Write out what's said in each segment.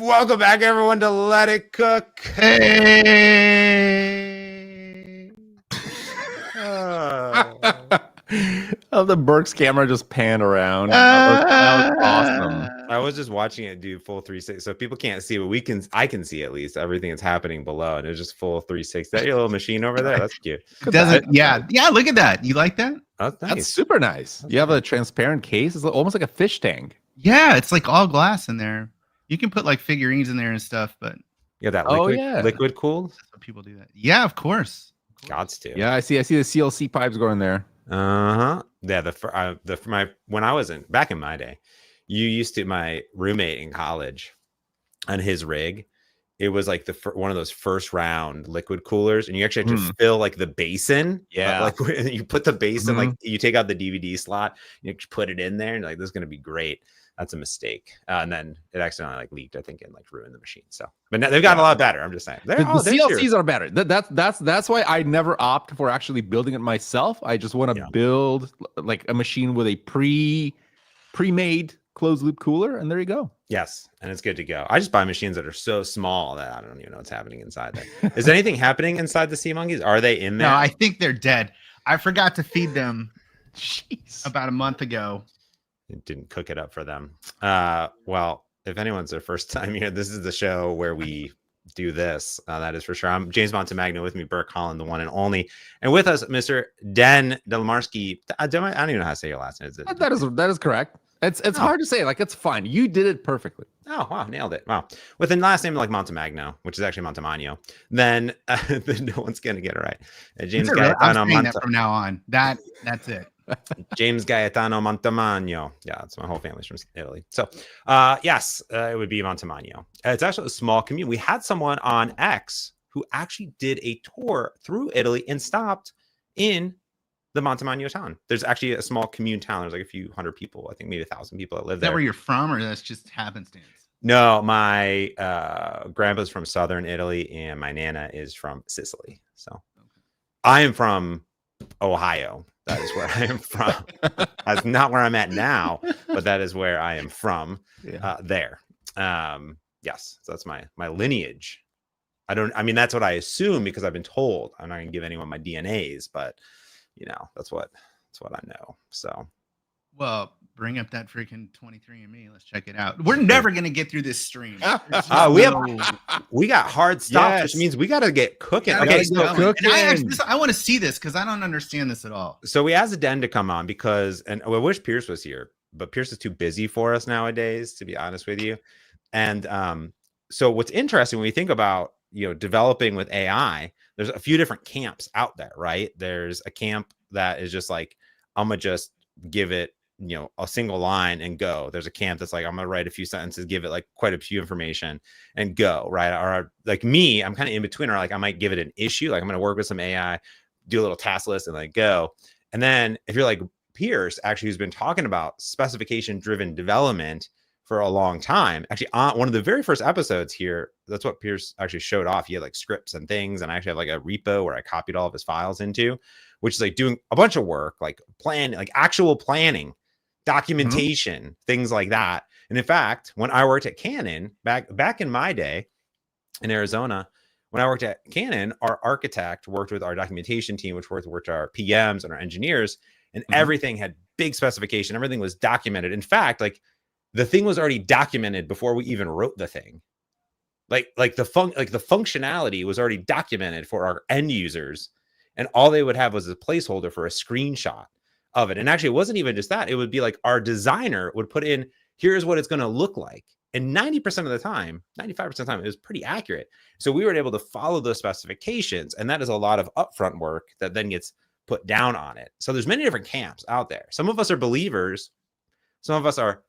Welcome back, everyone, to Let It Cook. Hey. Oh, the Burke's camera just panned around. That was awesome. I was just watching it do full 360, so people can't see, but I can see at least everything that's happening below, and it's just full 360. That your little machine over there? That's cute. Yeah. Look at that. You like that? That's nice. That's super nice. You have a transparent case. It's almost like a fish tank. Yeah, it's like all glass in there. You can put like figurines in there and stuff, but Yeah, that liquid cooled. That's what people do that. Yeah, of course. Gots to. Yeah, I see the CLC pipes going there. Yeah, when I was back in my day, my roommate in college, on his rig, it was like one of those first round liquid coolers, and you actually have to fill like the basin. Yeah, like you put the basin, like you take out the DVD slot, you put it in there, and like this is gonna be great. That's a mistake, and then it accidentally like leaked, I think, and like ruined the machine. So, but now they've gotten a lot better. I'm just saying, the CLCs are better. That's why I never opt for actually building it myself. I just want to build like a machine with a pre-made closed loop cooler, and there you go. Yes, and it's good to go. I just buy machines that are so small that I don't even know what's happening inside there. Is anything happening inside the sea monkeys? Are they in there? No, I think they're dead. I forgot to feed them about a month ago. It didn't cook it up for them. Well, if anyone's their first time here, this is the show where we do this. That is for sure. I'm James Montemagno, with me, Burke, Holland, the one and only, and with us, Mr. Delimarsky. I don't even know how to say your last name. That is correct. It's hard to say. Like, it's fine. You did it perfectly. Oh, wow. Nailed it. Wow. With a last name like Montemagno, which is actually Montemagno, then no one's going to get it right. James Gaetano from now on. That's it. James Gaetano Montemagno. Yeah, that's my whole family's from Italy. So, yes, it would be Montemagno. It's actually a small community. We had someone on X who actually did a tour through Italy and stopped in the Montemagno town. There's actually a small commune town. There's like a few hundred people. I think maybe 1,000 people that live there. Is that where you're from, or that's just happenstance? No, my grandpa's from southern Italy, and my nana is from Sicily. So I am from Ohio. That is where I am from. That's not where I'm at now, but that is where I am from. There. Yes, so that's my lineage. I mean, that's what I assume, because I've been told. I'm not gonna give anyone my DNAs, but that's what I know. So, well, bring up that freaking 23andMe. Let's check it out. We're never gonna get through this stream. We got hard stops, which means we got to get cooking. Okay, so I want to see this because I don't understand this at all. So we asked Den to come on and I wish Pierce was here, but Pierce is too busy for us nowadays, to be honest with you. And so what's interesting when we think about developing with AI, there's a few different camps out there, right? There's a camp that is just like, I'm gonna just give it a single line and go. There's a camp that's like, I'm gonna write a few sentences, give it like quite a few information and go, right? Or like me, I'm kind of in between, or like I might give it an issue, like I'm gonna work with some AI, do a little task list and like go. And then if you're like Pierce, actually, who's been talking about specification driven development for a long time, actually on one of the very first episodes here, that's what Pierce actually showed off. He had like scripts and things, and I actually have like a repo where I copied all of his files into, which is like doing a bunch of work, like actual planning, documentation, things like that. And in fact, when I worked at Canon back in my day in Arizona, when I worked at Canon, our architect worked with our documentation team, which worked with our PMs and our engineers, and everything had big specification. Everything was documented. In fact, like the thing was already documented before we even wrote the thing. Like the functionality was already documented for our end users, and all they would have was a placeholder for a screenshot of it. And actually, it wasn't even just that. It would be like our designer would put in, here's what it's going to look like. And 90% of the time, 95% of the time, it was pretty accurate. So we were able to follow those specifications. And that is a lot of upfront work that then gets put down on it. So there's many different camps out there. Some of us are believers. Some of us are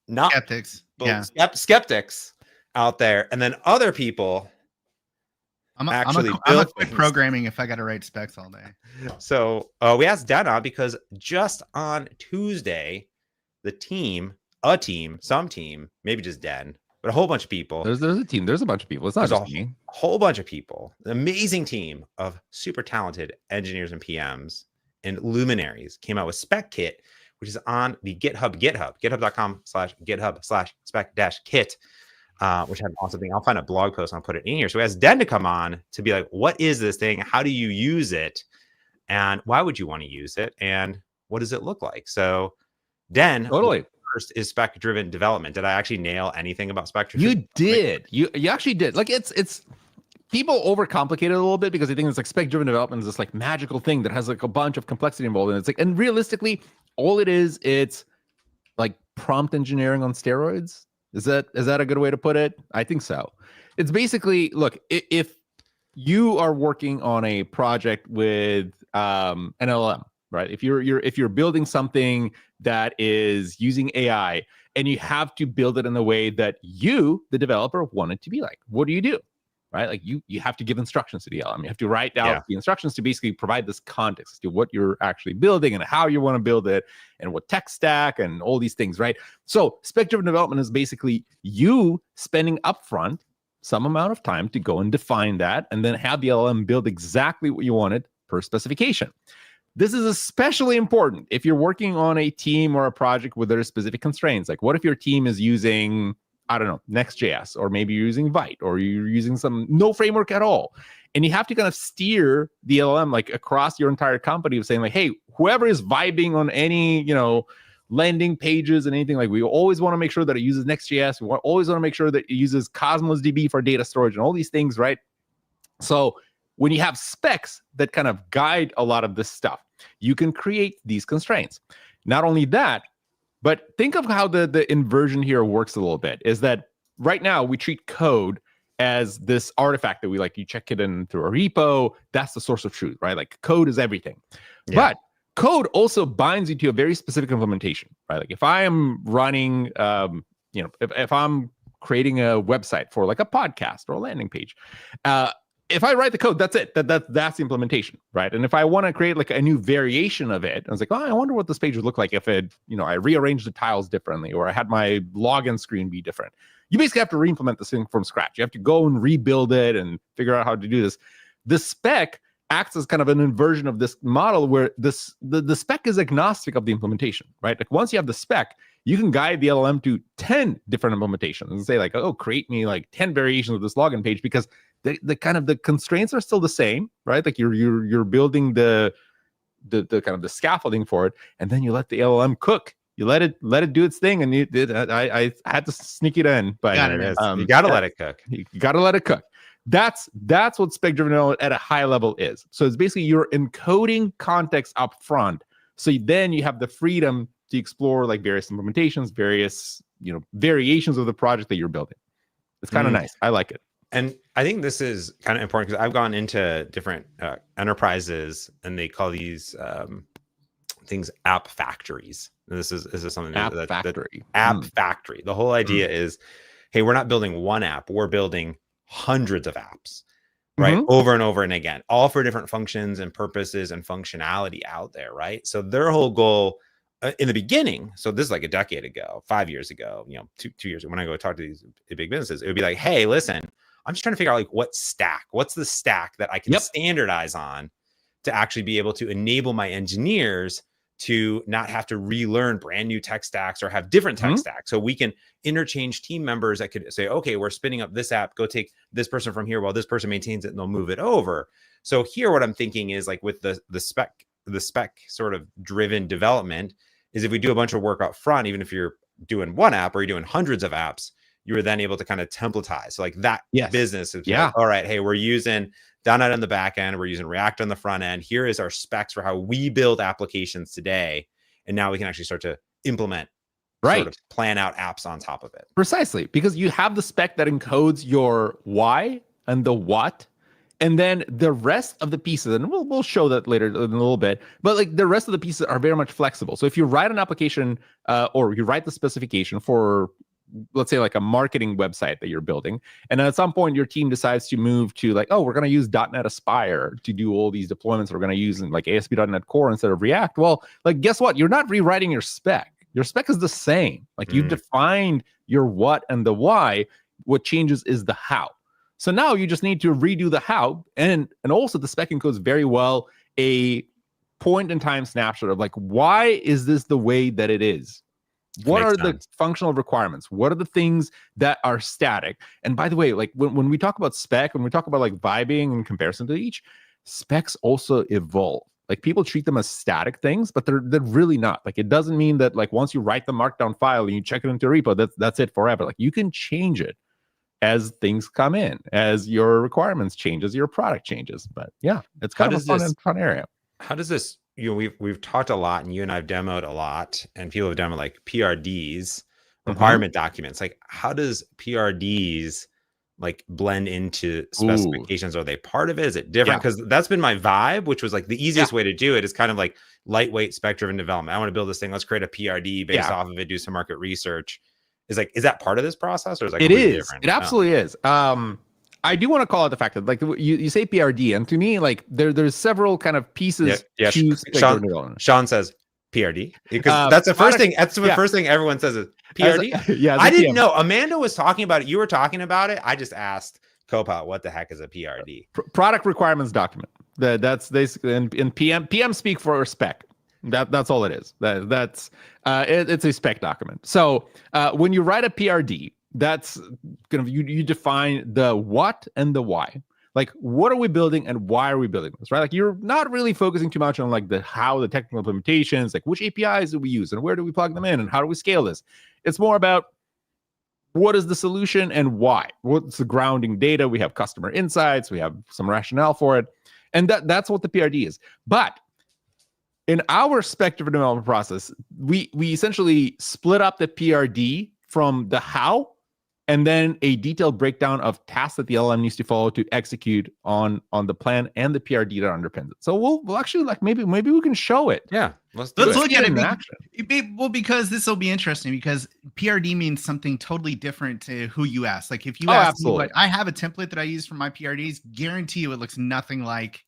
not skeptics. Skeptics out there. And then other people I'm a quit programming if I got to write specs all day. So we asked Dana because just on Tuesday, some team, maybe just Den, but a whole bunch of people. There's a team. There's a bunch of people. It's not just me. A whole bunch of people. An amazing team of super talented engineers and PMs and luminaries came out with SpecKit, which is on the GitHub, github.com/spec-kit. which had an awesome thing. I'll find a blog post and I'll put it in here. So he has Den to come on to be like, what is this thing? How do you use it? And why would you want to use it? And what does it look like? So Den, Totally. first is spec-driven development. Did I actually nail anything about spec-driven? You did. You actually did. Like it's people overcomplicate it a little bit because they think it's like spec-driven development is this like magical thing that has like a bunch of complexity involved in it. It's like, and realistically, all it is, it's like prompt engineering on steroids. Is that a good way to put it? I think so. It's basically, look, if you are working on a project with an LLM, right? If you're building something that is using AI and you have to build it in the way that you, the developer, want it to be like, what do? Right? Like you have to give instructions to the LLM. You have to write out the instructions to basically provide this context to what you're actually building and how you want to build it and what tech stack and all these things, right? So spec-driven development is basically you spending upfront some amount of time to go and define that and then have the LLM build exactly what you wanted per specification. This is especially important if you're working on a team or a project where there are specific constraints. Like what if your team is using, I don't know, Next.js, or maybe you're using Vite, or you're using no framework at all. And you have to kind of steer the LLM like across your entire company of saying like, hey, whoever is vibing on any, landing pages and anything, like we always want to make sure that it uses Next.js. We always want to make sure that it uses Cosmos DB for data storage and all these things, right? So when you have specs that kind of guide a lot of this stuff, you can create these constraints. Not only that, but think of how the inversion here works a little bit, is that right now we treat code as this artifact that you check it in through a repo. That's the source of truth, right? Like code is everything. Yeah. But code also binds you to a very specific implementation, right? Like if I am running, if I'm creating a website for like a podcast or a landing page, if I write the code, that's it. That's the implementation, right? And if I want to create like a new variation of it, I was like, oh, I wonder what this page would look like if it, I rearranged the tiles differently, or I had my login screen be different. You basically have to re-implement this thing from scratch. You have to go and rebuild it and figure out how to do this. The spec acts as kind of an inversion of this model where the spec is agnostic of the implementation, right? Like once you have the spec, you can guide the LLM to 10 different implementations and say like, oh, create me like 10 variations of this login page, because the kind of the constraints are still the same, right? Like you're building the kind of the scaffolding for it, and then you let the LLM cook. You let it do its thing, and I had to sneak it in, but you gotta let it cook. You gotta let it cook. That's what spec-driven at a high level is. So it's basically you're encoding context up front, so then you have the freedom to explore like various implementations, various variations of the project that you're building. It's kind of nice. I like it. And I think this is kind of important because I've gone into different enterprises, and they call these things app factories. And this is something app factory. App factory. The whole idea is, hey, we're not building one app, we're building hundreds of apps, right? Over and over and again, all for different functions and purposes and functionality out there, right? So their whole goal in the beginning, so this is like a decade ago, 5 years ago, 2 years ago, when I go talk to these big businesses, it would be like, hey, listen, I'm just trying to figure out like what's the stack that I can standardize on to actually be able to enable my engineers to not have to relearn brand new tech stacks or have different tech stacks. So we can interchange team members that could say, okay, we're spinning up this app, go take this person from here while this person maintains it, and they'll move it over. So here, what I'm thinking is like with the spec sort of driven development is if we do a bunch of work up front, even if you're doing one app or you're doing hundreds of apps, you were then able to kind of templatize. So like that business is like, all right, hey, we're using .NET on the back end, we're using React on the front end. Here is our specs for how we build applications today. And now we can actually start to implement, sort of plan out apps on top of it. Precisely, because you have the spec that encodes your why and the what, and then the rest of the pieces, and we'll show that later in a little bit, but like the rest of the pieces are very much flexible. So if you write an application or you write the specification for, let's say like a marketing website that you're building, and at some point your team decides to move to like, oh, we're going to use .NET Aspire to do all these deployments. We're going to use like ASP.NET Core instead of React. Well, like guess what? You're not rewriting your spec. Your spec is the same. Like you've defined your what and the why. What changes is the how. So now you just need to redo the how, and also the spec encodes very well a point in time snapshot of like, why is this the way that it is? What Makes are the sense. functional requirements? What are the things that are static? And by the way, like when we talk about spec, when we talk about like vibing in comparison to each, specs also evolve. Like people treat them as static things, but they're really not. Like it doesn't mean that like once you write the markdown file and you check it into a repo, that's it forever. Like you can change it as things come in, as your requirements change, as your product changes. But yeah, it's kind of a fun area. How does this, we've talked a lot, and you and I've demoed a lot, and people have done like PRDs, requirement documents. Like how does PRDs like blend into specifications? Are they part of it? Is it different? Because that's been my vibe, which was like the easiest way to do it is kind of like lightweight spec-driven development. I want to build this thing. Let's create a PRD based off of it, do some market research. Is that part of this process, or is that completely different? It absolutely is. I do want to call out the fact that like you say PRD, and to me, like there's several kind of pieces. Sean says PRD because that's the first thing. That's the first thing everyone says is PRD. I didn't know. Amanda was talking about it. You were talking about it. I just asked Copilot, what the heck is a PRD? Product requirements document. That's basically in PM speak for spec. That's all it is. It's a spec document. So when you write a PRD, that's kind of you define the what and the why. Like what are we building and why are we building this, right? Like you're not really focusing too much on like the technical implementations, like which APIs do we use and where do we plug them in and how do we scale this? It's more about what is the solution and why? What's the grounding data? We have customer insights, we have some rationale for it, and that's what the PRD is. But in our spec-driven development process, we essentially split up the PRD from the how and then a detailed breakdown of tasks that the LLM needs to follow to execute on the plan and the PRD that underpins it. So we'll actually like maybe we can show it. Yeah, let's look at it. Well, because this will be interesting because PRD means something totally different to who you ask. Like if you ask me what I have a template that I use for my PRDs, guarantee you it looks nothing like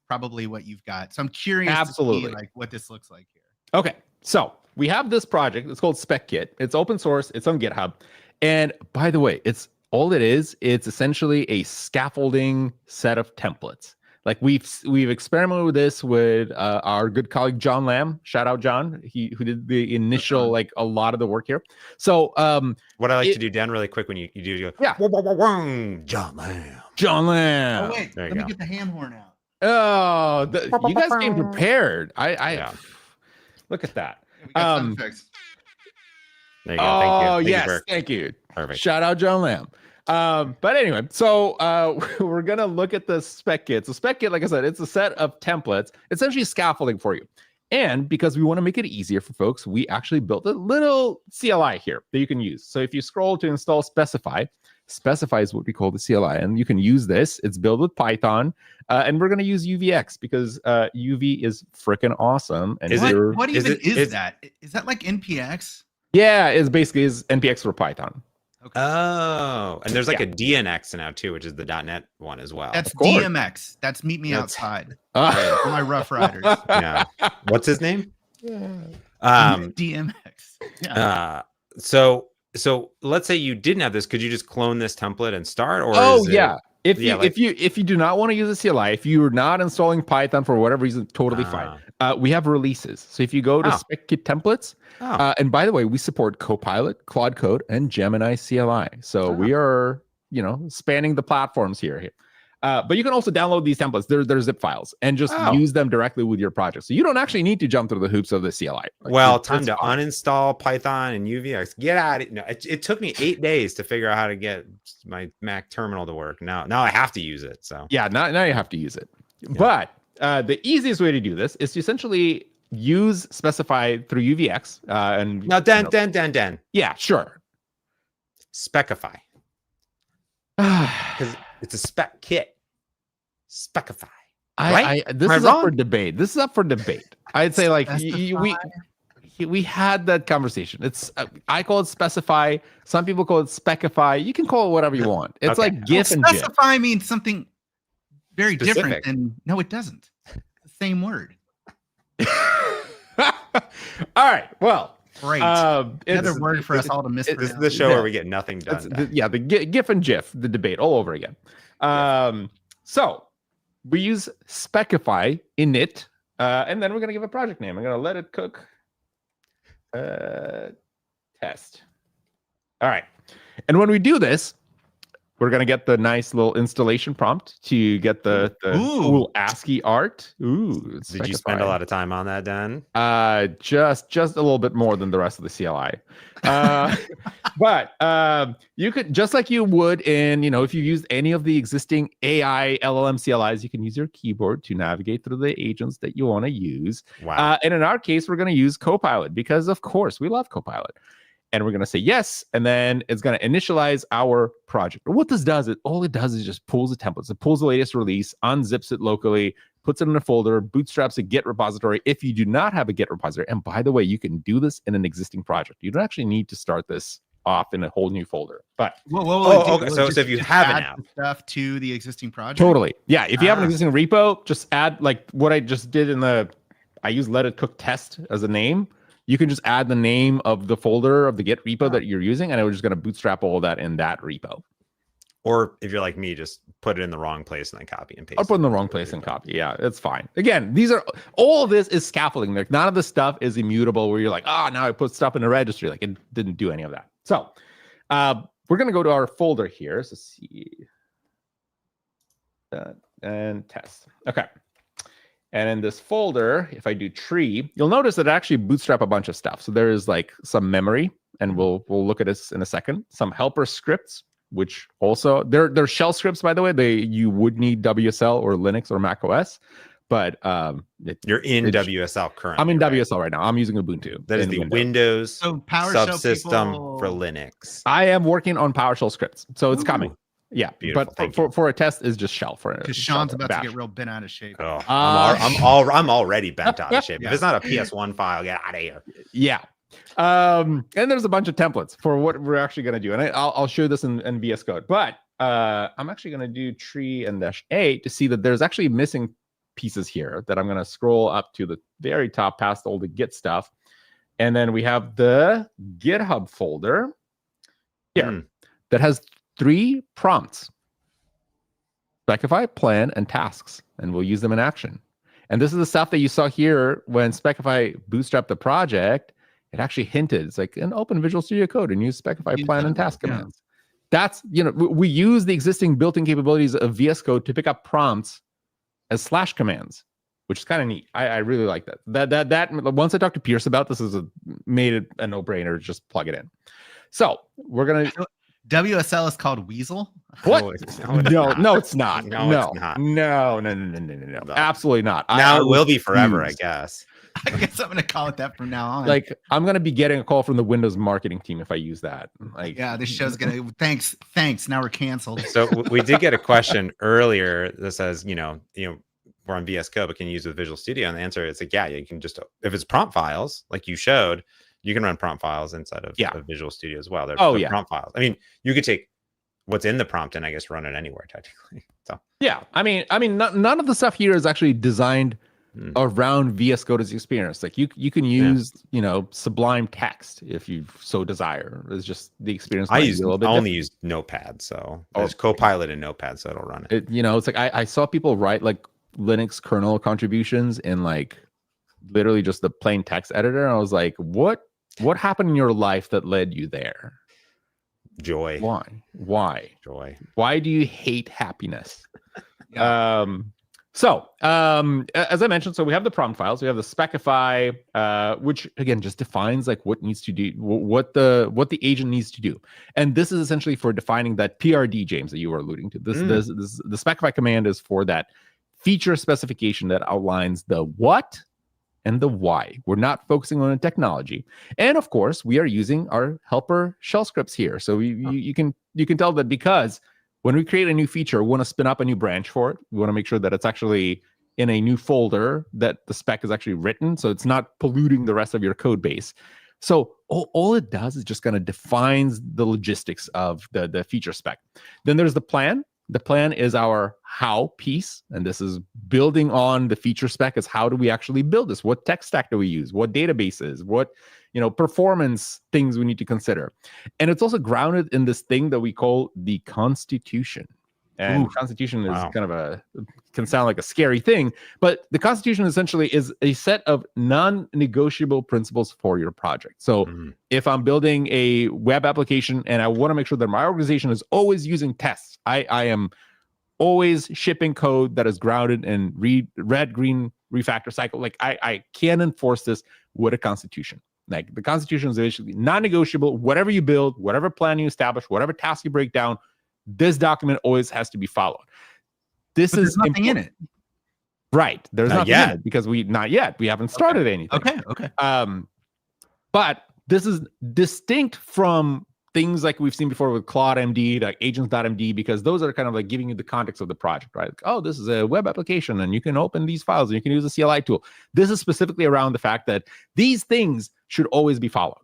probably what you've got. So I'm curious to see like what this looks like here. Okay, so we have this project. It's called SpecKit. It's open source. It's on GitHub. And by the way, it's essentially a scaffolding set of templates. Like we've experimented with this with our good colleague John Lamb. Shout out John, who did the initial like a lot of the work here. So what I like to do, Dan, really quick when you go, John Lamb. Oh wait, let me get the ham horn out. Oh, you guys came prepared. I look at that. We got sound effects. There you go. Thank you. Yes, thank you. Perfect. Shout out John Lamb. But anyway, so we're gonna look at the SpecKit. So SpecKit, like I said, it's a set of templates, essentially scaffolding for you. And because we want to make it easier for folks, we actually built a little CLI here that you can use. So if you scroll to install Specify is what we call the CLI, and you can use this. It's built with Python, and we're going to use UVX because UV is freaking awesome. And what even is that? Is that like NPX? Yeah, it's basically NPX for Python. Okay. Oh, and there's like a DNX now too, which is the .NET one as well. That's DMX. That's Meet Me Outside for my Rough Riders. Yeah. What's his name? DMX. Yeah. So let's say you didn't have this. Could you just clone this template and start? Or if you do not want to use a CLI, if you're not installing Python for whatever reason, totally fine. We have releases. So if you go to SpecKit templates, and by the way, we support Copilot, Claude Code, and Gemini CLI. So we are, spanning the platforms here. But you can also download these templates. They're zip files and just use them directly with your project. So you don't actually need to jump through the hoops of the CLI. Time to uninstall Python and UVX. Get out of it. No, it took me 8 days to figure out how to get my Mac terminal to work. Now I have to use it. So now you have to use it. Yeah. But the easiest way to do this is to essentially use Specify through UVX. And now, Dan. Yeah, sure. Specify. Because it's a spec kit. Specify. Right? This is up for debate. I'd say like we had that conversation. It's I call it Specify. Some people call it Specify. You can call it whatever you want. It's like GIF and GIF. Specify means something very different. And no, it doesn't. It's the same word. All right. Well. Great. Another word for us all to mispronounce. This is the show where we get nothing done. The GIF and GIF, the debate all over again. So we use Specify init, and then we're going to give a project name. I'm going to let it cook. test. All right. And when we do this, we're going to get the nice little installation prompt to get the cool ASCII art. Ooh. Did you spend a lot of time on that, Dan? Just a little bit more than the rest of the CLI. But you could, just like you would in, if you used any of the existing AI LLM CLIs, you can use your keyboard to navigate through the agents that you want to use. Wow. And in our case, we're going to use Copilot because, of course, we love Copilot. And we're going to say yes, and then it's going to initialize our project. What this does, all it does is just pulls the templates. It pulls the latest release, unzips it locally, puts it in a folder, bootstraps a Git repository if you do not have a Git repository. And by the way, you can do this in an existing project. You don't actually need to start this off in a whole new folder. But okay. So if you have an app stuff to the existing project, totally, yeah. If you have an existing repo, just add like what I just did I use Let It Cook Test as a name. You can just add the name of the folder of the Git repo that you're using, and it was just going to bootstrap all of that in that repo. Or if you're like me, just put it in the wrong place and then copy and paste. I'll put it in the wrong place and copy. Yeah, it's fine. Again, all of this is scaffolding. Like none of the stuff is immutable where you're like, now I put stuff in the registry. Like it didn't do any of that. So we're going to go to our folder here. So see that and test. Okay. And in this folder, if I do tree, you'll notice that it actually bootstrap a bunch of stuff. So there is like some memory, and we'll look at this in a second. Some helper scripts, which also they're shell scripts, by the way. You would need WSL or Linux or Mac OS, but you're in WSL currently. I'm in WSL right now. I'm using Ubuntu. That is the Windows PowerShell subsystem for Linux. I am working on PowerShell scripts, so it's coming. Yeah, beautiful. But for a test is just shell for it. Because Sean's about to get real bent out of shape. Oh, I'm already bent out of shape. Yeah. If it's not a PS1 file, get out of here. Yeah. And there's a bunch of templates for what we're actually going to do, and I'll show this in VS Code. But I'm actually going to do tree and -A to see that there's actually missing pieces here that I'm going to scroll up to the very top past all the Git stuff, and then we have the GitHub folder here that has 3 prompts: Specify, plan, and tasks, and we'll use them in action. And this is the stuff that you saw here when Specify bootstrapped the project. It actually hinted, it's like an open Visual Studio Code and use Specify, plan, and task commands. That's, we use the existing built-in capabilities of VS Code to pick up prompts as / commands, which is kind of neat. I really like that. That once I talked to Pierce about this, made it a no-brainer to just plug it in. So we're gonna. WSL is called Weasel. What? No, it's not. No, it's not. No. Absolutely not. Now it will be forever, I guess. I guess I'm gonna call it that from now on. Like I'm gonna be getting a call from the Windows marketing team if I use that. Like, yeah, this show's gonna. Thanks. Now we're canceled. So we did get a question earlier that says, we're on VS Code, but can you use it with Visual Studio? And the answer is like, yeah, you can just, if it's prompt files, like you showed, you can run prompt files inside of Visual Studio as well. They're prompt files. I mean, you could take what's in the prompt and I guess run it anywhere technically. So yeah, I mean, none of the stuff here is actually designed around VS Code's experience. Like you can use, Sublime Text if you so desire. It's just the experience. I only use Notepad, so there's Copilot in Notepad, so it'll run it. It's like I saw people write like Linux kernel contributions in like literally just the plain text editor. And I was like, what happened in your life that led you there? Joy. Why? Joy. Why do you hate happiness? Yeah. So as I mentioned, so we have the prompt files. We have the Specify, which again just defines like what needs to do, what the agent needs to do, and this is essentially for defining that PRD, James, that you were alluding to. This the Specify command is for that feature specification that outlines the what and the why. We're not focusing on a technology, and of course, we are using our helper shell scripts here. So you can tell that because when we create a new feature, we want to spin up a new branch for it. We want to make sure that it's actually in a new folder, that the spec is actually written, so it's not polluting the rest of your code base. So all it does is just kind of defines the logistics of the feature spec. Then there's the plan. The plan is our how piece, and this is building on the feature spec. Is how do we actually build this? What tech stack do we use? What databases? What performance things we need to consider? And it's also grounded in this thing that we call the constitution. And the Constitution is kind of can sound like a scary thing, but the Constitution essentially is a set of non-negotiable principles for your project. So if I'm building a web application and I want to make sure that my organization is always using tests, I am always shipping code that is grounded in red, green refactor cycle. Like I can enforce this with a Constitution. Like the Constitution is basically non-negotiable. Whatever you build, whatever plan you establish, whatever task you break down, this document always has to be followed. There's nothing in it. Right. There's nothing in it because we haven't started anything. Okay. But this is distinct from things like we've seen before with Claude MD, like agents.md, because those are kind of like giving you the context of the project, right? Like, oh, this is a web application and you can open these files and you can use a CLI tool. This is specifically around the fact that these things should always be followed.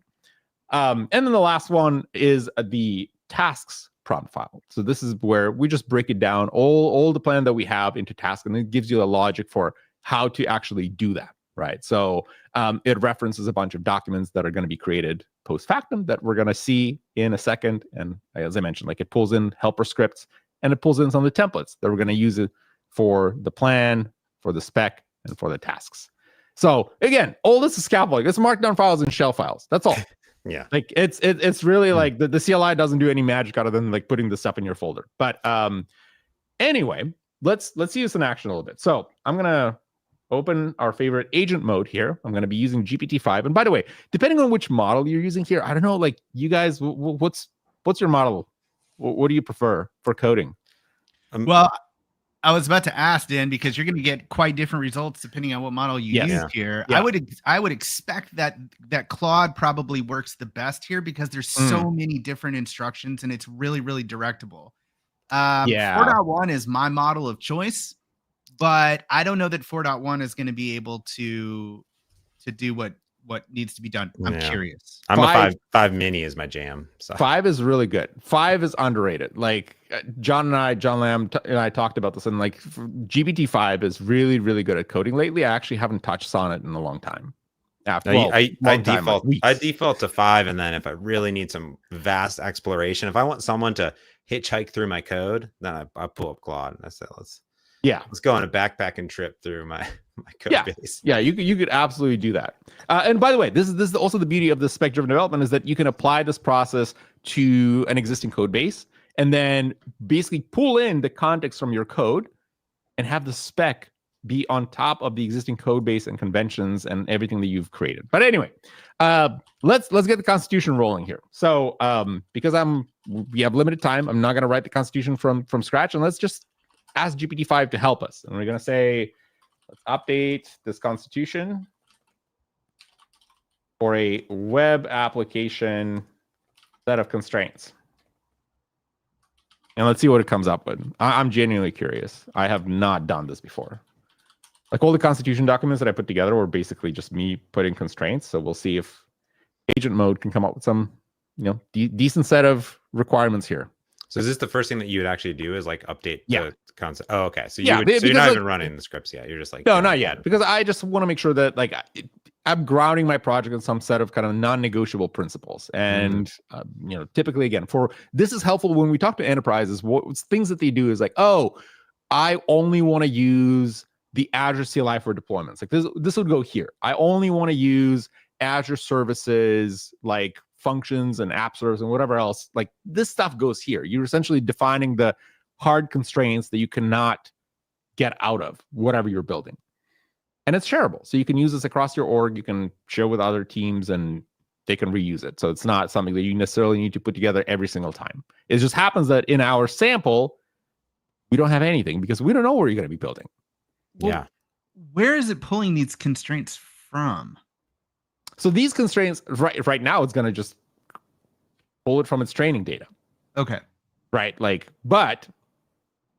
And then the last one is the tasks prompt file. So this is where we just break it down, all the plan that we have into tasks, and it gives you a logic for how to actually do that, right? So it references a bunch of documents that are going to be created post factum that we're going to see in a second. And as I mentioned, like it pulls in helper scripts and it pulls in some of the templates that we're going to use it for the plan, for the spec, and for the tasks. So again, all this is scaffolding. It's markdown files and shell files. That's all. Yeah. Like it's really like the CLI doesn't do any magic other than like putting the stuff in your folder. But anyway, let's see this in action a little bit. So I'm going to open our favorite agent mode here. I'm going to be using GPT-5. And by the way, depending on which model you're using here, I don't know, like you guys, what's your model? What do you prefer for coding? Well, I was about to ask, Dan, because you're going to get quite different results depending on what model you use here. Yeah. I would expect that Claude probably works the best here because there's so many different instructions and it's really, really directable. 4.1 is my model of choice. But I don't know that 4.1 is going to be able to do what needs to be done. I'm curious. I'm five mini is my jam. So 5 is really good. 5 is underrated. Like John Lamb and I talked about this, and like GPT-5 is really, really good at coding lately. I actually haven't touched on it in a long time. I default to 5, and then if I really need some vast exploration, if I want someone to hitchhike through my code, then I pull up Claude and I say, let's go on a backpacking trip through my code base. Yeah, you could absolutely do that. And by the way, this is also the beauty of the spec-driven development is that you can apply this process to an existing code base and then basically pull in the context from your code and have the spec be on top of the existing code base and conventions and everything that you've created. But anyway, let's get the Constitution rolling here. So because we have limited time, I'm not going to write the Constitution from scratch, and let's just ask GPT-5 to help us. And we're going to say, let's update this Constitution for a web application set of constraints. And let's see what it comes up with. I'm genuinely curious. I have not done this before. Like all the Constitution documents that I put together were basically just me putting constraints. So we'll see if agent mode can come up with some, decent set of requirements here. So is this the first thing that you would actually do is like update the concept? Oh, okay. So you're not even running the scripts yet. You're just like, no, not yet. Because I just want to make sure that like I'm grounding my project in some set of kind of non-negotiable principles. And, typically again, this is helpful when we talk to enterprises, things that they do is like, oh, I only want to use the Azure CLI for deployments. Like this would go here. I only want to use Azure services like functions and app servers and whatever else. Like this stuff goes here. You're essentially defining the hard constraints that you cannot get out of whatever you're building. And it's shareable. So you can use this across your org. You can share with other teams and they can reuse it. So it's not something that you necessarily need to put together every single time. It just happens that in our sample, we don't have anything because we don't know where you're going to be building. Well, where is it pulling these constraints from? So these constraints, right now, it's going to just pull it from its training data. Okay. Right. Like, but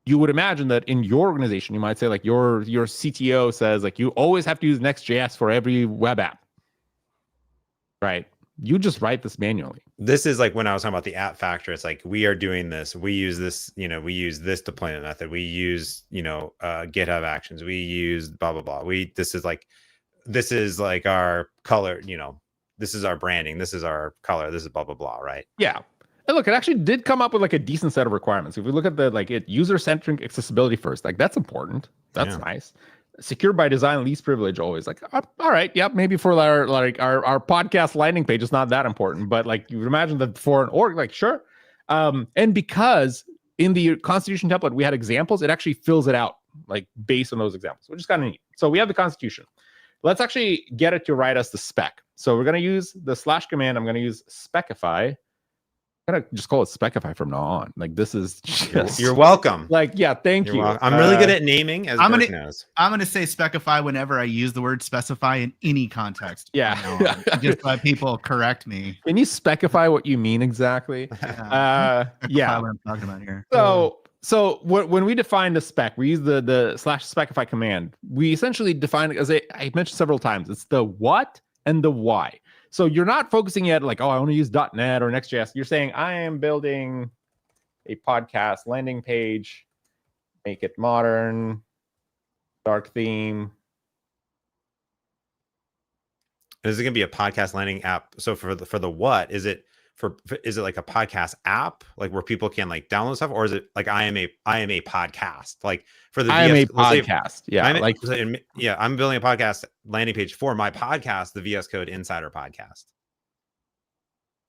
you would imagine that in your organization, you might say like your CTO says like you always have to use Next.js for every web app. Right. You just write this manually. This is like when I was talking about the app factor. It's like we are doing this. We use this, we use this deployment method. We use, GitHub Actions. We use blah, blah, blah. This is like our color, this is our branding. This is our color. This is blah, blah, blah. Right. Yeah. And look, it actually did come up with like a decent set of requirements. If we look at the user-centric accessibility first, like that's important. That's nice. Secure by design, least privilege always. Like, all right, yep, maybe for our podcast landing page, it's not that important. But like you would imagine that for an org, like sure. And because in the Constitution template we had examples, it actually fills it out like based on those examples, which is kind of neat. So we have the Constitution. Let's actually get it to write us the spec. So we're going to use the / command. I'm going to use Specify. I'm going to just call it Specify from now on. Like this is just... You're welcome. Like, yeah, thank you. Welcome. I'm really good at naming, as Burke knows. I'm going to say Specify whenever I use the word specify in any context. Yeah. Just let people correct me. Can you specify what you mean exactly? Yeah. What I'm talking about here. So when we define the spec, we use the /Specify command. We essentially define it as I mentioned several times. It's the what and the why. So you're not focusing yet like, oh, I want to use .NET or Next.js. You're saying I am building a podcast landing page, make it modern, dark theme. Is it going to be a podcast landing app? So for the what is it? Is it like a podcast app, like where people can like download stuff, or is it like I am a podcast, like for the I am a podcast? I'm building a podcast landing page for my podcast, the VS Code Insider Podcast.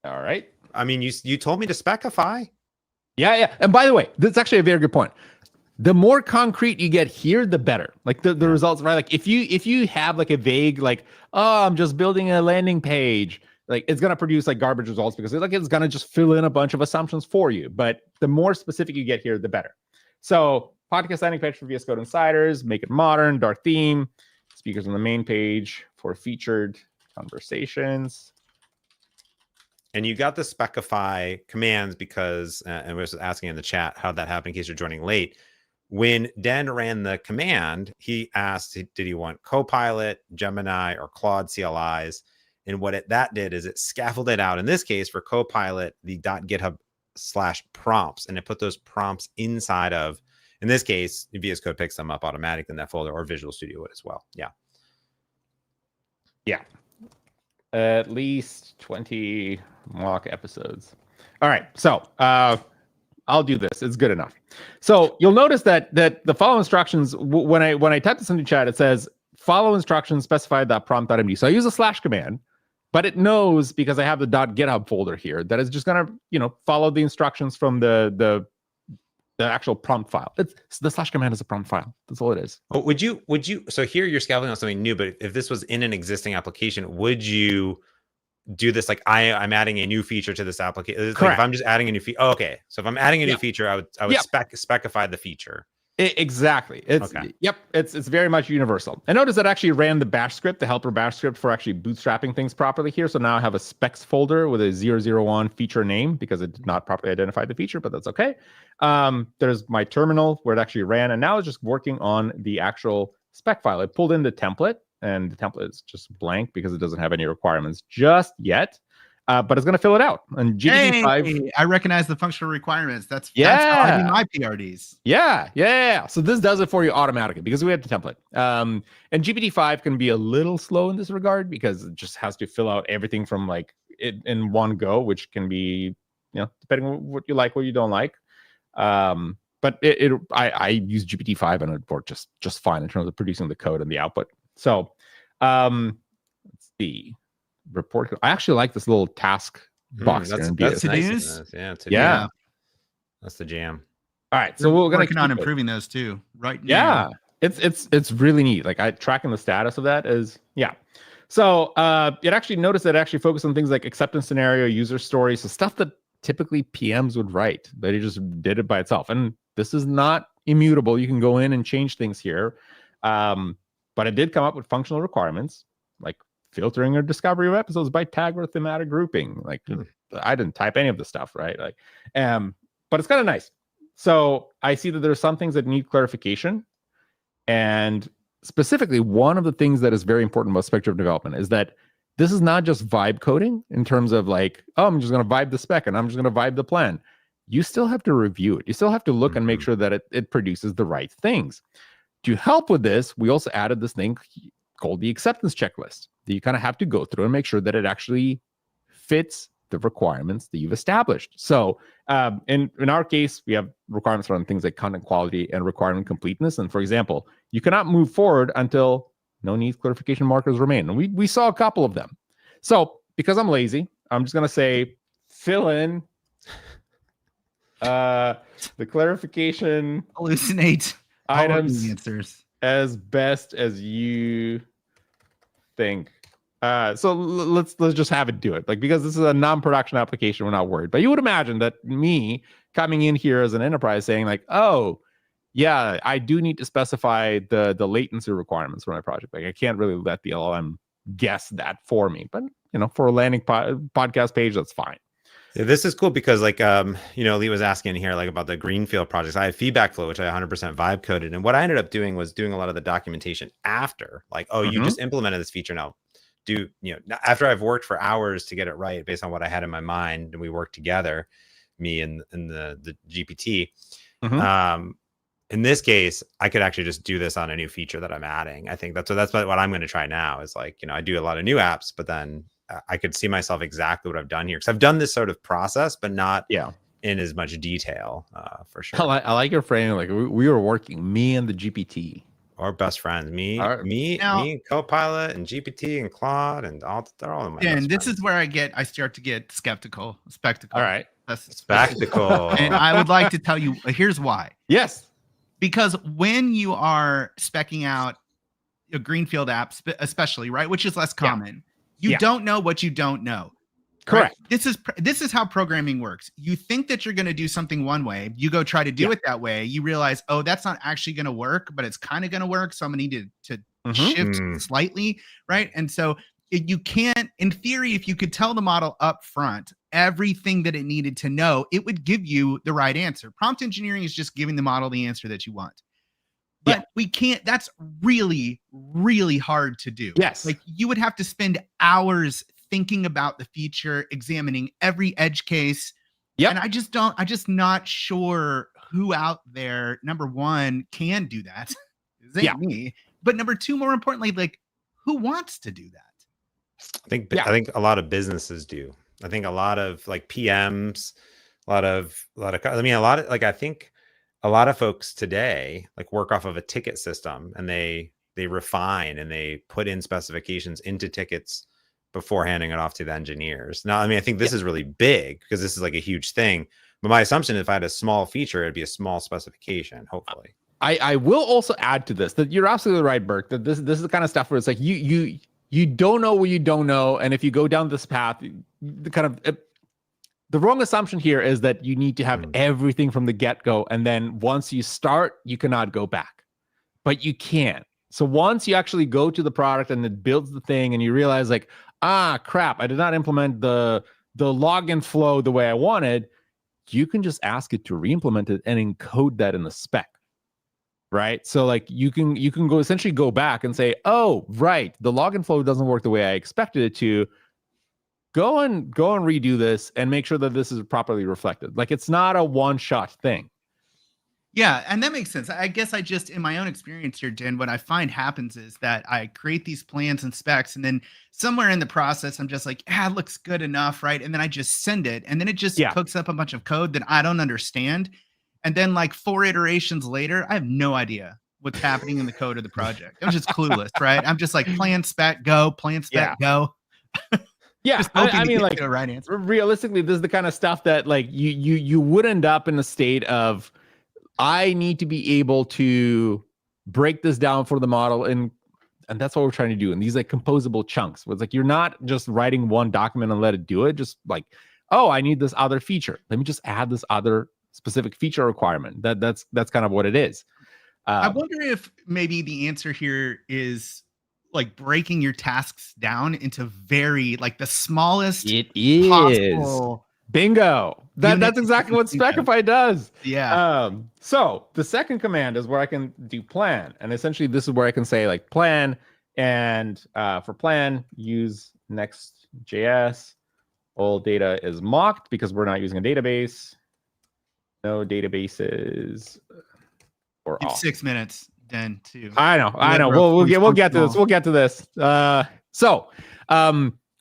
All right. I mean, you told me to specify. Yeah. And by the way, that's actually a very good point. The more concrete you get here, the better. Like the results, right? Like if you have like a vague like, oh, I'm just building a landing page. Like it's going to produce like garbage results because it's going to just fill in a bunch of assumptions for you. But the more specific you get here, the better. So podcast landing page for VS Code Insiders, make it modern, dark theme, speakers on the main page for featured conversations. And you got the Specify commands because, and we was asking in the chat how that happened in case you're joining late. When Den ran the command, he asked, did he want Copilot, Gemini, or Claude CLIs? And what that did is it scaffolded out, in this case, for Copilot, the .github/prompts, and it put those prompts inside of, in this case, VS Code picks them up automatically in that folder, or Visual Studio would as well. Yeah. At least 20 mock episodes. All right. So I'll do this. It's good enough. So you'll notice that the follow instructions, when I type this into chat, it says follow instructions specified.prompt.md. So I use a / command. But it knows, because I have the .github folder here, that it's just gonna, follow the instructions from the actual prompt file. The / command is a prompt file. That's all it is. Oh, would you? So here you're scaffolding on something new, but if this was in an existing application, would you do this? Like I'm adding a new feature to this application. Like if I'm just adding a new feature. Oh, okay. So if I'm adding a new feature, I would specify the feature. Exactly. It's very much universal. And notice that I actually ran the bash script, the helper bash script for actually bootstrapping things properly here. So now I have a specs folder with a 001 feature name because it did not properly identify the feature, but that's okay. There's my terminal where it actually ran, and now it's just working on the actual spec file. It pulled in the template, and the template is just blank because it doesn't have any requirements just yet. But it's going to fill it out. And GPT-5. Hey, I recognize the functional requirements. That's how I do my PRDs. Yeah. So this does it for you automatically because we have the template. And GPT-5 can be a little slow in this regard because it just has to fill out everything from like it in one go, which can be, depending on what you like, what you don't like. But I use GPT-5 and it worked just fine in terms of producing the code and the output. So let's see. Report. I actually like this little task box. That's nice. Yeah. That's the jam. All right, so we're working on improving those too, right? Now. Yeah, it's really neat. Like tracking the status of that is So it actually noticed that it actually focused on things like acceptance scenario, user stories, so stuff that typically PMs would write, but it just did it by itself. And this is not immutable. You can go in and change things here, but it did come up with functional requirements like filtering or discovery of episodes by tag or thematic grouping. Like I didn't type any of the stuff, right? Like, but it's kind of nice. So I see that there's some things that need clarification. And specifically, one of the things that is very important about spec-driven development is that this is not just vibe coding in terms of like, oh, I'm just going to vibe the spec and I'm just going to vibe the plan. You still have to review it. You still have to look and make sure that it produces the right things. To help with this, we also added this thing called the acceptance checklist that you kind of have to go through and make sure that it actually fits the requirements that you've established. So in our case, we have requirements around things like content quality and requirement completeness. And for example, you cannot move forward until no needs clarification markers remain. And we saw a couple of them. So because I'm lazy, I'm just going to say fill in the clarification hallucinate items answers as best as you think. So let's just have it do it. Like, because this is a non-production application, we're not worried. But you would imagine that me coming in here as an enterprise saying like, oh, yeah, I do need to specify the latency requirements for my project. Like, I can't really let the LLM guess that for me. But, for a landing podcast page, that's fine. Yeah, this is cool because like, Lee was asking here like about the greenfield projects. I have feedback flow, which I 100% vibe coded. And what I ended up doing was doing a lot of the documentation after, like, oh, you just implemented this feature. Now after I've worked for hours to get it right based on what I had in my mind, and we worked together, me and the GPT. In this case, I could actually just do this on a new feature that I'm adding. I think that's what I'm going to try now is like, I do a lot of new apps, but then I could see myself exactly what I've done here. Because I've done this sort of process, but not in as much detail, for sure. I like your framing. Like we were working, me and the GPT. Our best friends, me, Copilot and GPT and Claude and they're all in my and this is where I start to get spectacle. All right. That's spectacle. And I would like to tell you, here's why. Yes. Because when you are specking out a greenfield app, especially, right, which is less common, you don't know what you don't know. Correct. Right? This is how programming works. You think that you're going to do something one way. You go try to do it that way. You realize, oh, that's not actually going to work, but it's kind of going to work. So I'm going to need to shift slightly, right? And so you can't, in theory, if you could tell the model up front everything that it needed to know, it would give you the right answer. Prompt engineering is just giving the model the answer that you want. But we can't, that's really, really hard to do. Yes. Like you would have to spend hours thinking about the feature, examining every edge case. And I'm just not sure who out there, number one, can do that. It ain't me. But number two, more importantly, like who wants to do that? I think a lot of businesses do. I think a lot of like PMs, I think a lot of folks today like work off of a ticket system and they refine and they put in specifications into tickets before handing it off to the engineers. Now, I think this is really big because this is like a huge thing. But my assumption, if I had a small feature, it'd be a small specification, hopefully. I will also add to this that you're absolutely right, Burke, that this is the kind of stuff where it's like you don't know what you don't know. And if you go down this path, the wrong assumption here is that you need to have everything from the get-go. And then once you start, you cannot go back. But you can. So once you actually go to the product and it builds the thing and you realize like, crap, I did not implement the login flow the way I wanted, you can just ask it to re-implement it and encode that in the spec. Right. So like you can essentially go back and say, oh, right, the login flow doesn't work the way I expected it to. Go and redo this and make sure that this is properly reflected. Like it's not a one-shot thing. Yeah, and that makes sense. I guess I just, in my own experience here, Dan, what I find happens is that I create these plans and specs, and then somewhere in the process, I'm just like, it looks good enough, right? And then I just send it, and then it just cooks up a bunch of code that I don't understand. And then like 4 iterations later, I have no idea what's happening in the code of the project. I'm just clueless, right? I'm just like plan spec, go, go. Yeah, I mean, like, the right answer. Realistically, this is the kind of stuff that like you would end up in a state of, I need to be able to break this down for the model, and that's what we're trying to do in these like composable chunks. Where it's like you're not just writing one document and let it do it. Just like, oh, I need this other feature. Let me just add this other specific feature requirement. That's kind of what it is. I wonder if maybe the answer here is like breaking your tasks down into very like the smallest. It is possible. Bingo. That's exactly what Speckify does. Yeah. So the second command is where I can do plan. And essentially this is where I can say like plan, and for plan, use Next.js. All data is mocked because we're not using a database. No databases or off. 6 minutes, then too. I know. We'll get to this. We'll get to this. So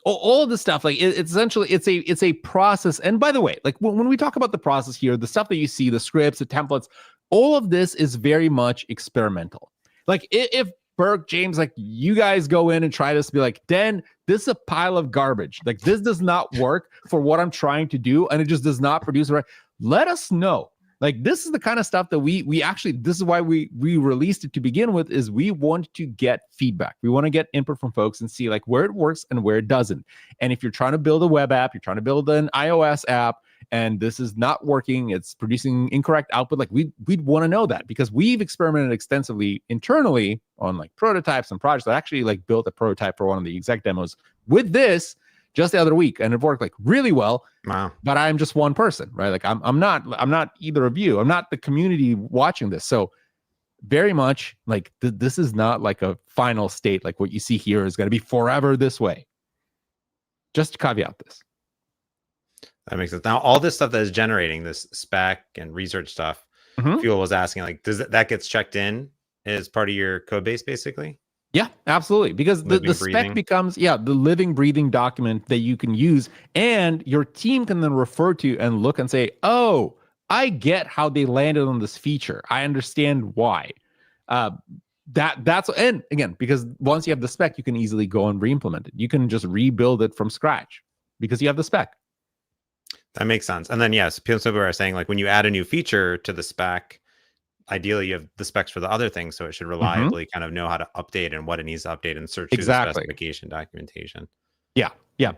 all of this stuff, like it's essentially it's a process. And by the way, like when we talk about the process here, the stuff that you see, the scripts, the templates, all of this is very much experimental. Like if Burke, James, like you guys go in and try this, be like, Dan, this is a pile of garbage. Like this does not work for what I'm trying to do, and it just does not produce right. Let us know. Like this is the kind of stuff that we actually, this is why we released it to begin with, is we want to get feedback. We want to get input from folks and see like where it works and where it doesn't. And if you're trying to build a web app, you're trying to build an iOS app, and this is not working, it's producing incorrect output, like we'd want to know that, because we've experimented extensively internally on like prototypes and projects. I actually like built a prototype for one of the exec demos with this just the other week, and it worked like really well. Wow. But I'm just one person, right? Like I'm not either of you. I'm not the community watching this. So very much like this is not like a final state. Like what you see here is going to be forever this way. Just to caveat this. That makes sense. Now, all this stuff that is generating this spec and research stuff, Fuel was asking, like, does that gets checked in as part of your code base, basically? Yeah, absolutely. Because the spec becomes, the living, breathing document that you can use, and your team can then refer to and look and say, oh, I get how they landed on this feature. I understand why. That's, and again, because once you have the spec, you can easily go and re-implement it. You can just rebuild it from scratch because you have the spec. That makes sense. And then, yes, people are saying, like, when you add a new feature to the spec, ideally you have the specs for the other things, so it should reliably kind of know how to update and what it needs to update and search through the specification documentation. Yeah,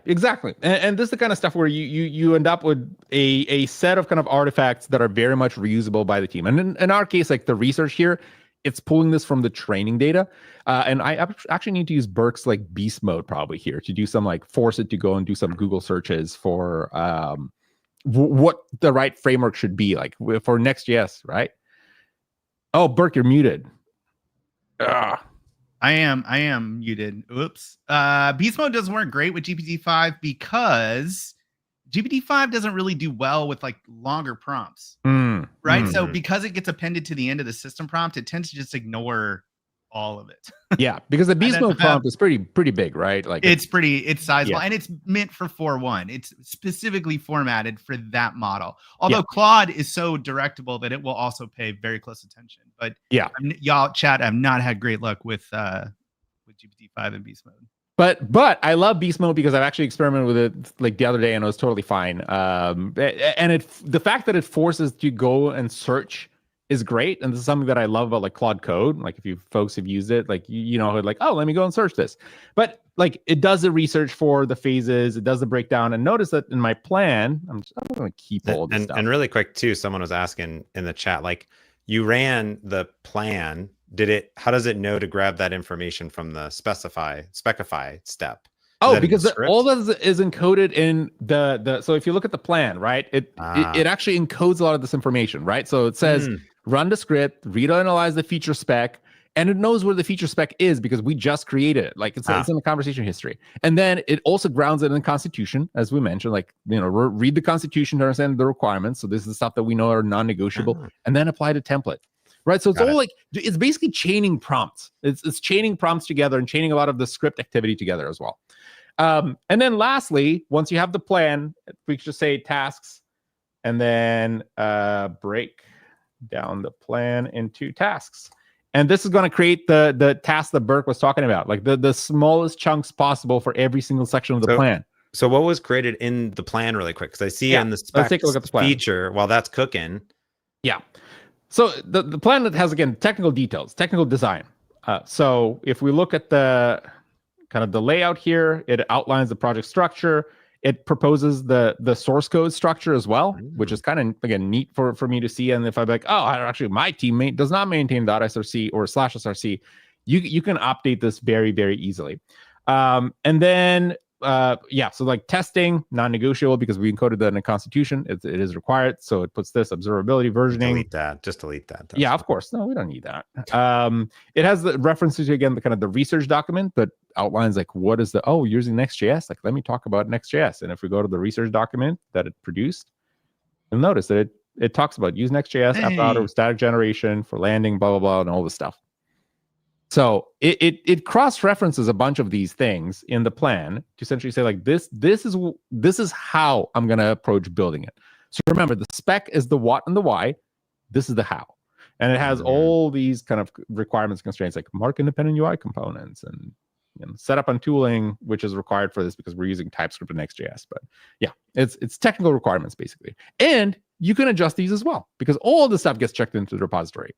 exactly. And this is the kind of stuff where you end up with a set of kind of artifacts that are very much reusable by the team. And in our case, like the research here, it's pulling this from the training data. And I actually need to use Burke's like beast mode probably here to do some like force it to go and do some Google searches for what the right framework should be like for Next.js, right? Oh, Burke, you're muted. I am muted. Oops. Beast mode doesn't work great with GPT-5 because GPT-5 doesn't really do well with like longer prompts, right? So because it gets appended to the end of the system prompt, it tends to just ignore all of it. Yeah, because the beast mode prompt is pretty big, right? Like it's sizable, and it's meant for 4.1. It's specifically formatted for that model. Although Claude is so directable that it will also pay very close attention. But y'all chat, I've not had great luck with GPT-5 and beast mode. But I love beast mode because I've actually experimented with it like the other day and it was totally fine. And the fact that it forces to go and search is great, and this is something that I love about like Claude Code. Like if you folks have used it, like you know, like, oh, let me go and search this. But like it does the research for the phases, it does the breakdown, and notice that in my plan, I'm going to keep all this stuff. And really quick too, someone was asking in the chat, like you ran the plan. How does it know to grab that information from the specify step? Oh, because all that is encoded in the so if you look at the plan, right, it actually encodes a lot of this information, right? So it says run the script, read and analyze the feature spec, and it knows where the feature spec is because we just created it. Like it's in the conversation history. And then it also grounds it in the Constitution, as we mentioned, like, you know, read the Constitution to understand the requirements. So this is the stuff that we know are non-negotiable, and then apply the template. Right. So it's all like, it's basically chaining prompts. It's chaining prompts together and chaining a lot of the script activity together as well. And then lastly, once you have the plan, we could just say tasks and then break down the plan into tasks. And this is going to create the task that Burke was talking about, like the smallest chunks possible for every single section of the plan. So what was created in the plan really quick? Because I see on the spec feature, while that's cooking. Yeah. So the plan that has, again, technical details, technical design. So if we look at the kind of the layout here, it outlines the project structure. It proposes the source code structure as well, which is kind of, again, neat for me to see. And if I'm like, oh, actually, my teammate does not maintain .src or /src, you can update this very, very easily. And then, so like testing, non-negotiable because we encoded that in the Constitution. It is required. So it puts this observability versioning. Just delete that. That's fine. Of course. No, we don't need that. It has the references to, again, the kind of the research document that outlines like what is using Next.js. Like, let me talk about Next.js. And if we go to the research document that it produced, you'll notice that it talks about use Next.js, app router, static generation for landing, blah, blah, blah, and all this stuff. So it cross-references a bunch of these things in the plan to essentially say like this is how I'm going to approach building it. So remember, the spec is the what and the why. This is the how. And it has all these kind of requirements, constraints like mark independent UI components and setup and tooling, which is required for this because we're using TypeScript and Next.js. But yeah, it's technical requirements basically. And you can adjust these as well because all the stuff gets checked into the repository.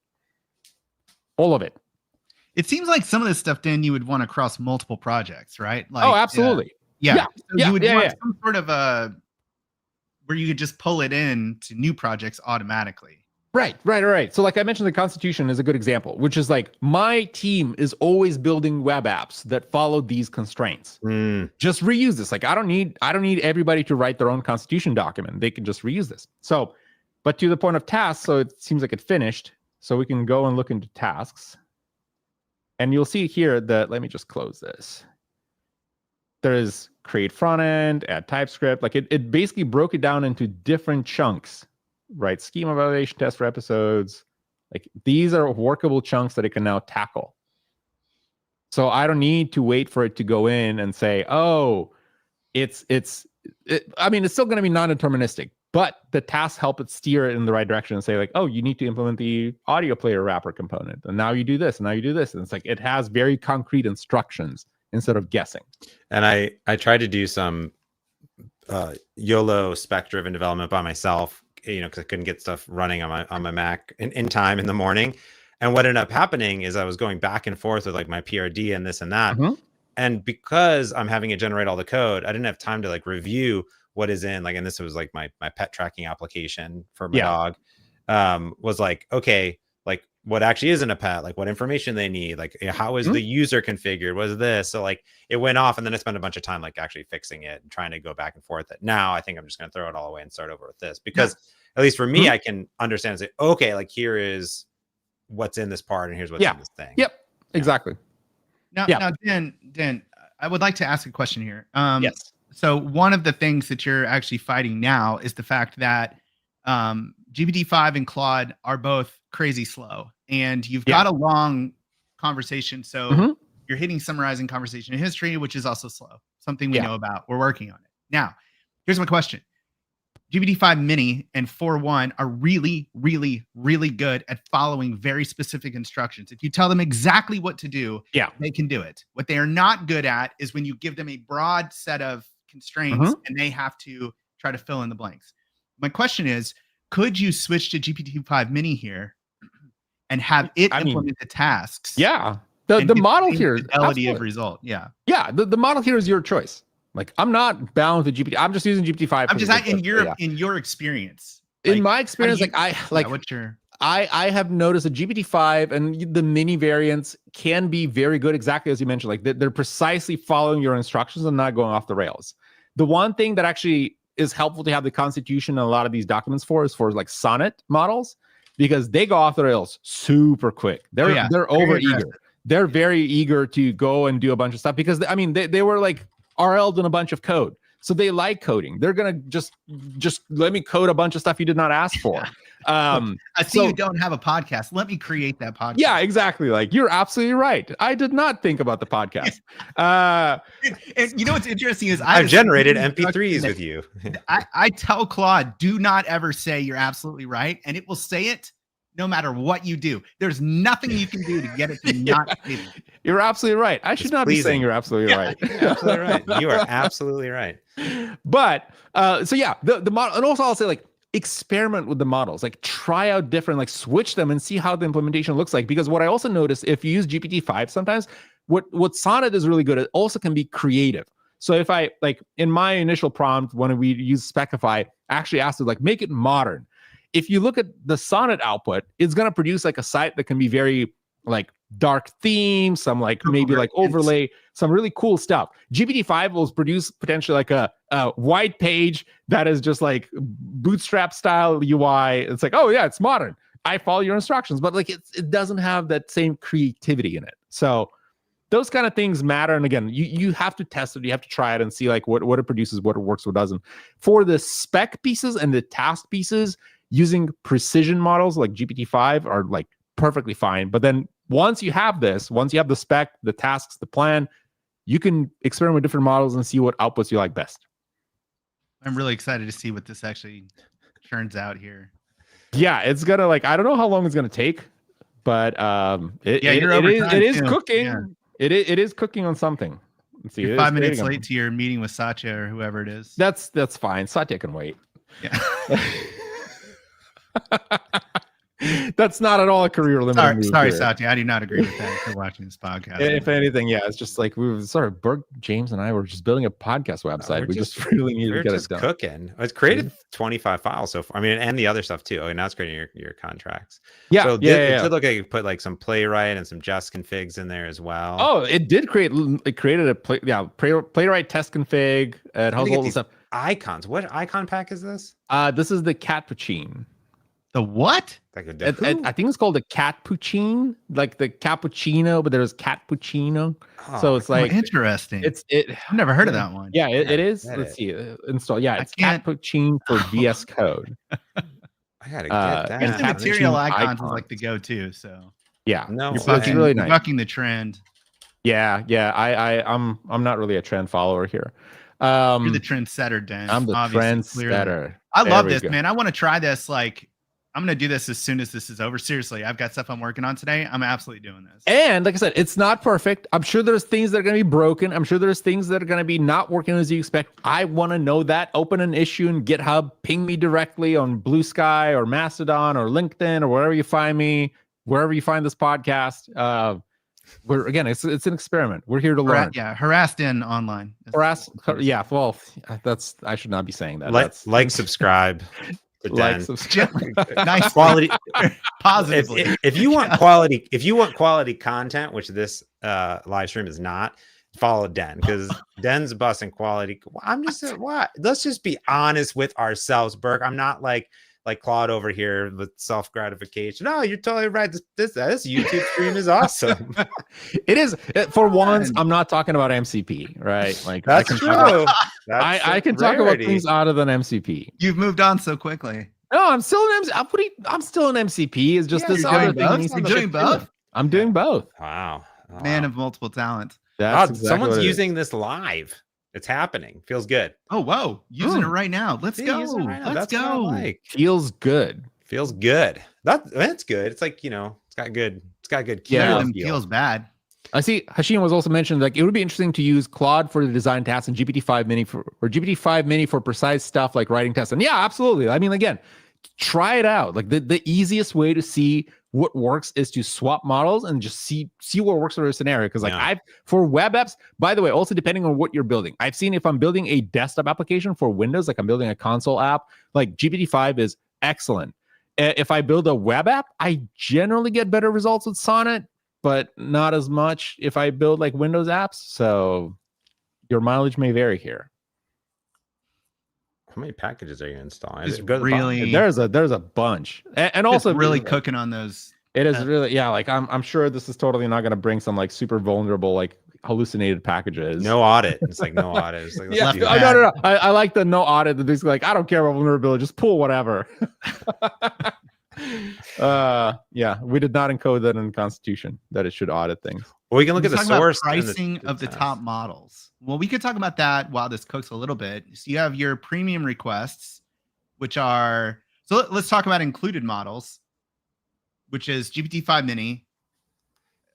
All of it. It seems like some of this stuff, Dan, you would want across multiple projects, right? Like, oh, absolutely. So you would want some sort of where you could just pull it in to new projects automatically. Right. So like I mentioned, the Constitution is a good example, which is like my team is always building web apps that follow these constraints. Just reuse this. Like I don't need everybody to write their own Constitution document. They can just reuse this. So, but to the point of tasks, so it seems like it finished. So we can go and look into tasks. And you'll see here that, let me just close this. There is create front end, add TypeScript. Like it basically broke it down into different chunks, right? Schema validation test for episodes. Like these are workable chunks that it can now tackle. So I don't need to wait for it to go in and say, oh, I mean, it's still going to be non-deterministic, but the tasks help it steer it in the right direction and say like, oh, you need to implement the audio player wrapper component. And now you do this, and now you do this. And it's like, it has very concrete instructions instead of guessing. And I tried to do some YOLO spec-driven development by myself, because I couldn't get stuff running on my Mac in time in the morning. And what ended up happening is I was going back and forth with like my PRD and this and that. And because I'm having it generate all the code, I didn't have time to like review what is in like, and this was like my pet tracking application for my dog, was like, okay, like what actually is in a pet, like what information they need, like how is the user configured, what is this? So like it went off, and then I spent a bunch of time like actually fixing it and trying to go back and forth. Now I think I'm just going to throw it all away and start over with this, because at least for me, I can understand and say, okay, like here is what's in this part and here's what's in this thing. Exactly. Now, Dan, I would like to ask a question here. Yes. So one of the things that you're actually fighting now is the fact that GPT-5 and Claude are both crazy slow, and you've got a long conversation. So you're hitting summarizing conversation history, which is also slow. Something we know about. We're working on it. Now, here's my question. GPT-5 Mini and 4.1 are really, really, really good at following very specific instructions. If you tell them exactly what to do, they can do it. What they are not good at is when you give them a broad set of constraints and they have to try to fill in the blanks. My question is, could you switch to GPT-5 Mini here and have it implement the tasks? Yeah. The model here, fidelity of result. Yeah. The model here is your choice. Like I'm not bound to GPT. I'm just using GPT-5. I'm just in your experience. In my experience, what's your? I have noticed that GPT-5 and the mini variants can be very good, exactly as you mentioned. Like they're precisely following your instructions and not going off the rails. The one thing that actually is helpful to have the Constitution and a lot of these documents for is for like Sonnet models, because they go off the rails super quick. They're over eager. They're very eager to go and do a bunch of stuff because they were like RL'd in a bunch of code. So they like coding. They're going to just let me code a bunch of stuff you did not ask for. I see you don't have a podcast. Let me create that podcast. Yeah, exactly. Like you're absolutely right. I did not think about the podcast. And you know what's interesting is I've generated MP3s with you. I tell Claude, do not ever say you're absolutely right. And it will say it no matter what you do. There's nothing you can do to get it to not say it. You're absolutely right. I should not be saying you're absolutely right. You're absolutely right. You are absolutely right. But the model, and also I'll say like experiment with the models, like try out different, like switch them and see how the implementation looks like. Because what I also noticed, if you use GPT-5, sometimes what Sonnet is really good at also can be creative. So if I like in my initial prompt when we use Speckify, I actually asked it like make it modern. If you look at the Sonnet output, it's going to produce like a site that can be very like dark themes, some like maybe like overlay, some really cool stuff. GPT-5 will produce potentially like a white page that is just like bootstrap style UI. It's like, oh yeah, it's modern. I follow your instructions, but like it doesn't have that same creativity in it. So those kind of things matter. And again, you have to test it. You have to try it and see like what it produces, what it works, what doesn't. For the spec pieces and the task pieces, using precision models like GPT-5 are like perfectly fine. But then once you have this, once you have the spec, the tasks, the plan, you can experiment with different models and see what outputs you like best. I'm really excited to see what this actually turns out here. Yeah, it's gonna I don't know how long it's gonna take, but it is cooking. Yeah. It is cooking on something. Let's see, you're 5 minutes late to your meeting with Satya or whoever it is. That's fine. Satya can wait. Yeah. That's not at all a career limiting move. Sorry, Satya. I do not agree with that if you're watching this podcast. If anything, yeah, it's just like Burke, James, and I were just building a podcast website. We just really needed to get it done. Cooking. It's created 25 files so far. I mean, and the other stuff too. Okay, now it's creating your contracts. Yeah. So it should look like you put like some playwright and some just configs in there as well. Oh, it did create. It created a playwright test config. It has all the stuff. Icons. What icon pack is this? This is the Catpuccine. The what? I think it's called a Catpuccine, like the cappuccino, but there's Catpuccino. Oh, so it's like interesting. I've never heard of that one. Yeah, it is. Let's see. Install. Yeah, it's Catpuccine for VS Code. I gotta get that. The material icons is like the go-to. So yeah, it's really nice. Bucking the trend. Yeah. I'm not really a trend follower here. You're the trendsetter, Dan. I'm the trendsetter. I love this, man. I want to try this. I'm going to do this as soon as this is over. Seriously, I've got stuff I'm working on today. I'm absolutely doing this. And like I said, it's not perfect. I'm sure there's things that are going to be broken. I'm sure there's things that are going to be not working as you expect. I want to know that. Open an issue in GitHub. Ping me directly on Blue Sky or Mastodon or LinkedIn or wherever you find me, wherever you find this podcast. It's an experiment. We're here to learn. Yeah, harassed in online. Yeah, well, I should not be saying that. Subscribe. Nice quality positively. If you want quality content, which this live stream is not, follow Den, because Den's busting quality. Let's just be honest with ourselves, Burke. I'm not like Claude over here with self-gratification. No, you're totally right. This YouTube stream is awesome. It is. For once, I'm not talking about MCP, right? Like that's true. I can talk about things other than MCP. You've moved on so quickly. No, I'm still in MCP. I'm still in MCP. It's just this other thing. You're doing both. I'm doing both. Wow. Man of multiple talents. Someone's using this live. It's happening. Feels good. Oh, whoa. Using it right now. Let's go. Let's go. Feels good. Feels good. That's good. It's like, it's got good. Yeah. Feels bad. I see Hashim was also mentioned, it would be interesting to use Claude for the design tasks and GPT-5 Mini or GPT-5 Mini for precise stuff like writing tests. And yeah, absolutely. I mean, again, try it out. The easiest way to see what works is to swap models and just see what works for a scenario. Because for web apps, by the way, also depending on what you're building, I've seen if I'm building a desktop application for Windows, like I'm building a console app, like GPT-5 is excellent. If I build a web app, I generally get better results with Sonnet, but not as much if I build like Windows apps. So your mileage may vary here. How many packages are you installing? There's a bunch, and also really cooking on those. It is really I'm sure this is totally not going to bring some super vulnerable hallucinated packages. No audit. It's like no audit. It's like, no. I like the no audit. The basically I don't care about vulnerability. Just pull whatever. We did not encode that in the Constitution that it should audit things. Well, we can look at the source pricing of the top models. Well, we could talk about that while this cooks a little bit. So you have your premium requests, which are let's talk about included models, which is GPT-5 Mini.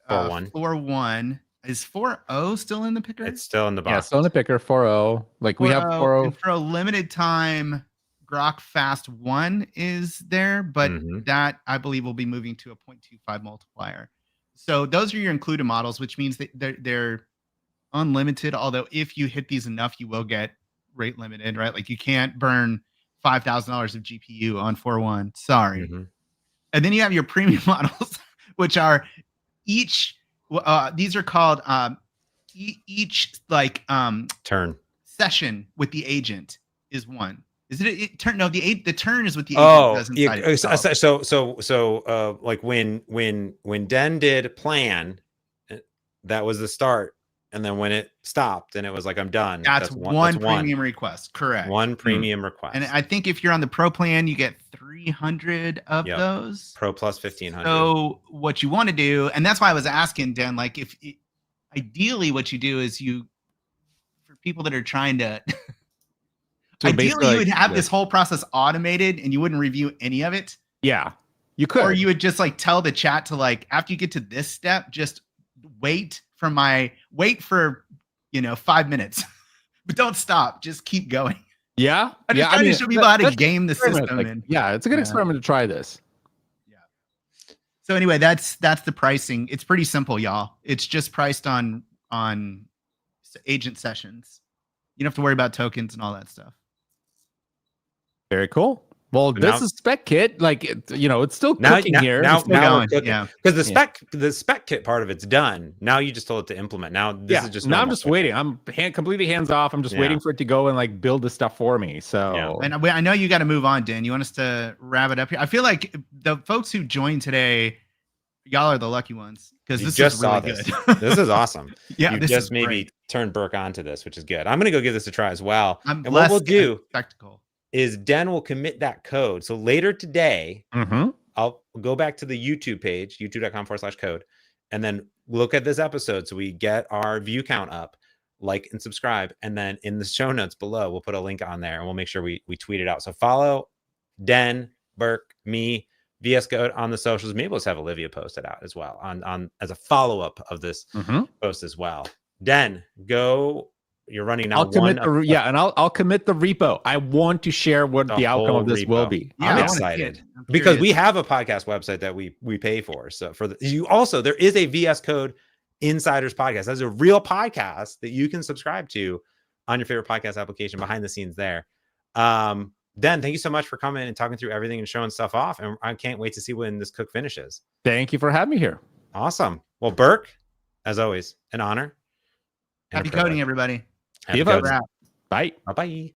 4.1. Is 4.0 still in the picker? It's still in the box. Yeah, still in the picker. 4.0. We have 4.0 for a limited time. Grok Fast 1 is there, but that I believe will be moving to a 0.25 multiplier. So those are your included models, which means that they're unlimited. Although if you hit these enough, you will get rate limited, right? Like you can't burn $5,000 of GPU on 4.1. Sorry. And then you have your premium models, which are each. These are called each turn session with the agent is one. Is it turn? No, the turn is what the agent does inside itself. So when Den did plan, that was the start and then when it stopped and it was like, I'm done. That's one premium request. Correct. One premium request. And I think if you're on the pro plan, you get 300 of those. Pro plus 1,500. So what you want to do, and that's why I was asking Dan, like ideally what you do is for people that are trying to, so ideally you would have this whole process automated and you wouldn't review any of it. Yeah, you could. Or you would just like tell the chat to like, after you get to this step, just wait for 5 minutes, but don't stop. Just keep going. Yeah. I just trying to show people how to game the system. Like, yeah, it's a good experiment to try this. Yeah. So anyway, that's the pricing. It's pretty simple, y'all. It's just priced on agent sessions. You don't have to worry about tokens and all that stuff. Very cool. Well, this is SpecKit. Like, it's still cooking here. Now going. Yeah. Because the SpecKit part of it's done. Now you just told it to implement. Now this is just now I'm just waiting. I'm completely hands off. I'm just waiting for it to go and like build the stuff for me. So and I know you got to move on, Dan. You want us to wrap it up here? I feel like the folks who joined today, y'all are the lucky ones because this is really good. This is awesome. Yeah, you this just is maybe great. turn Burke onto this, which is good. I'm gonna go give this a try as well. And what we'll do spectacle is Den will commit that code. So later today, I'll go back to the YouTube page, youtube.com/code, and then look at this episode so we get our view count up, like and subscribe. And then in the show notes below, we'll put a link on there and we'll make sure we tweet it out. So follow Den, Burke, me, vscode on the socials. Maybe let's have Olivia post it out as well on as a follow-up of this post as well. Den, go. You're running now. I'll commit I'll commit the repo. I want to share what the outcome of this will be. Yeah, I'm excited because we have a podcast website that we pay for. So there is a VS Code Insiders podcast. That's a real podcast that you can subscribe to on your favorite podcast application behind the scenes there. Dan, thank you so much for coming and talking through everything and showing stuff off. And I can't wait to see when this cook finishes. Thank you for having me here. Awesome. Well, Burke, as always, an honor. Happy coding, everybody. Happy coding. Bye. Bye-bye.